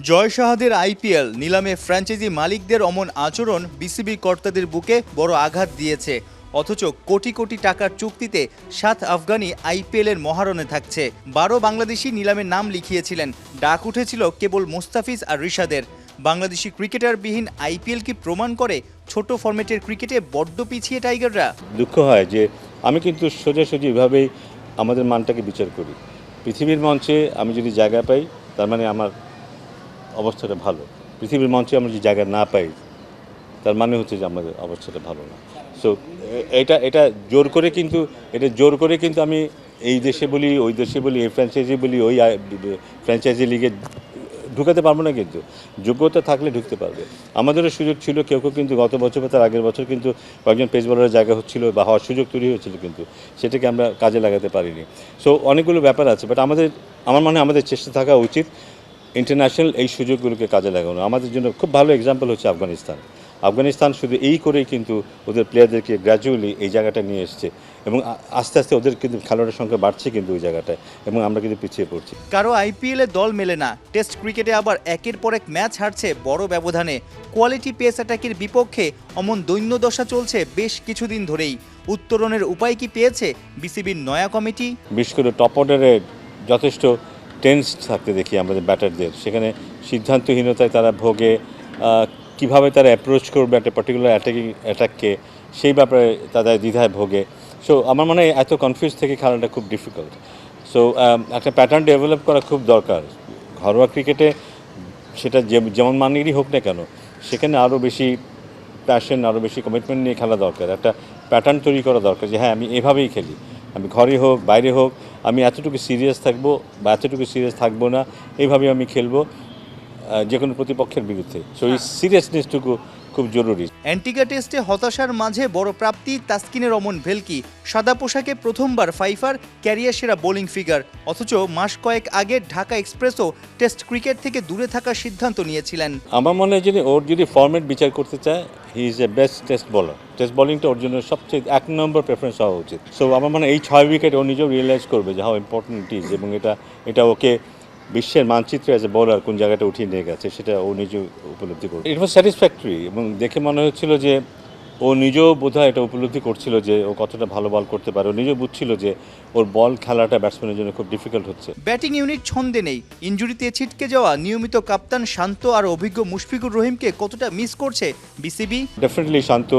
জয় শাহাদের IPL নিলামে franchise মালিকদের অমন আচরণ বিসিবি কর্তাদের বুকে বড় আঘাত দিয়েছে। অথচ কোটি কোটি টাকার চুক্তিতে 7 আফগানি আইপিএলের মহারণে থাকছে। 12 বাংলাদেশি নিলামে নাম লিখিয়েছিলেন। ডাক উঠেছিল কেবল মুস্তাফিজ আর রিশাদের। বাংলাদেশি ক্রিকেটারবিহীন আইপিএল কি প্রমাণ করে ছোট ফরম্যাটের ক্রিকেটে বড্ড পিছিয়ে টাইগাররা? দুঃখ হয় যে আমি কিন্তু সোজাসুজি এভাবেই আমাদের মানটাকে বিচার করি। পৃথিবীর মঞ্চে আমি যদি জায়গা পাই তার মানে আমার অবস্থাটা ভালো। পৃথিবীর মঞ্চে আমরা যদি জায়গা না পাই তার মানে হচ্ছে যে আমাদের অবস্থাটা ভালো না। সো এটা জোর করে কিন্তু আমি এই দেশে বলি, ওই দেশে বলি, এই ফ্র্যাঞ্চাইজি বলি, ওই ফ্র্যাঞ্চাইজি লিগে ঢুকাতে পারবো না। কিন্তু যোগ্যতা থাকলে ঢুকতে পারবে। আমাদেরও সুযোগ ছিল, কেউ কিন্তু গত বছর বা তার আগের বছর কিন্তু কয়েকজন পেস বলারের জায়গা হচ্ছিল বা হওয়ার সুযোগ তৈরি হয়েছিল, কিন্তু সেটাকে আমরা কাজে লাগাতে পারিনি। সো অনেকগুলো ব্যাপার আছে, বাট আমার মনে হয় আমাদের চেষ্টা থাকা উচিত ইন্টারন্যাশনাল এই সুযোগগুলোকে কাজে লাগানো। আমাদের জন্য খুব ভালো এক্সাম্পল হচ্ছে আফগানিস্তান শুধু এই করেই কিন্তু ওদের প্লেয়ারদেরকে গ্র্যাজুয়ালি এই জায়গাটা নিয়ে এসছে এবং আস্তে আস্তে ওদের কিন্তু খেলোয়াড়ের সংখ্যা বাড়ছে কিন্তু ওই জায়গাটায়, এবং আমরা কিন্তু পিছিয়ে পড়ছি। কারো আইপিএলে দল মেলে না, টেস্ট ক্রিকেটে আবার একের পর এক ম্যাচ হারছে বড় ব্যবধানে। কোয়ালিটি পেস অ্যাটাকের বিপক্ষে অমন দৈন্যদশা চলছে বেশ কিছুদিন ধরেই। উত্তরণের উপায় কি পেয়েছে বিসিবির নয়া কমিটি? বিশেষ করে টপ অর্ডারে যথেষ্ট টেন্স থাকতে দেখি আমাদের ব্যাটারদের, সেখানে সিদ্ধান্তহীনতায় তারা ভোগে। কিভাবে তারা অ্যাপ্রোচ করবে একটা পার্টিকুলার অ্যাটাককে, সেই ব্যাপারে তাদের দ্বিধায় ভোগে। সো আমার মনে হয় এত কনফিউজ থেকে খেলাটা খুব ডিফিকাল্ট। সো একটা প্যাটার্ন ডেভেলপ করা খুব দরকার ঘরোয়া ক্রিকেটে, সেটা যেমন মানেরই হোক না কেন, সেখানে আরও বেশি প্যাশন, আরও বেশি কমিটমেন্ট নিয়ে খেলা দরকার। একটা প্যাটার্ন তৈরি করা দরকার যে হ্যাঁ আমি এভাবেই খেলি, আমি ঘরে হোক বাইরে হোক আমি এতটুকু সিরিয়াস থাকবো বা এতটুকু সিরিয়াস থাকবো না, এইভাবেই আমি খেলবো যে কোনো প্রতিপক্ষের বিরুদ্ধে। সো এই সিরিয়াসনেসটুকু খুব জরুরি। অ্যান্টিগা টেস্টে হতাশার মাঝে বড় প্রাপ্তি তাসকিনের অমন ভেলকি। সাদা পোশাকে প্রথমবার ফাইফার ক্যারিয়ার সেরা বোলিং ফিগার। অথচ মাস কয়েক আগে ঢাকা এক্সপ্রেসও টেস্ট ক্রিকেট থেকে দূরে থাকার সিদ্ধান্ত নিয়েছিলেন। আমার মনে হয় যে ওর যদি ফরম্যাট বিচার করতে চায়, he is a best test bowler. Test বোলিংটা ওর জন্য সবচেয়ে 1 নম্বর প্রেফারেন্স হওয়া উচিত। সো আমার মনে হয় এই 6 উইকেট ও নিজেও রিয়েলাইজ করবে যে হাউ ইম্পর্টেন্ট ইট ইজ, এবং এটা ওকে বিশ্বের মানচিত্রে অ্যাজ এ বোলার কোন জায়গাটা উঠিয়ে নিয়ে গেছে সেটা ও নিজেও উপলব্ধি করবে। ইট ওয়াজ স্যাটিসফ্যাক্টরি, এবং দেখে মনে হচ্ছিল যে ও নিজেও বোধহয় এটা উপলব্ধি করছিল যে ও কতটা ভালো বল করতে পারে। ও নিজেও বুঝছিল যে ওর বল খেলাটা ব্যাটসম্যানের জন্য খুব ডিফিকাল্ট হচ্ছে। ব্যাটিং ইউনিট ছন্দে নেই। ইনজুরিতে ছিটকে যাওয়া নিয়মিত কাপ্তান শান্ত আর অভিজ্ঞ মুশফিকুর রহিমকে কতটা মিস করছে বিসিবি? ডেফিনেটলি শান্ত,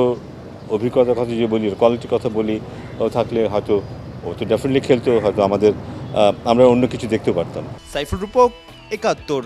অভিজ্ঞতার কথা যদি বলি, কোয়ালিটির কথা বলি, ও থাকলে হয়তো ও তো ডেফিনেটলি খেলতো, হয়তো আমরা অন্য কিছু দেখতেও পারতাম। সাইফুল রূপক, ৭১।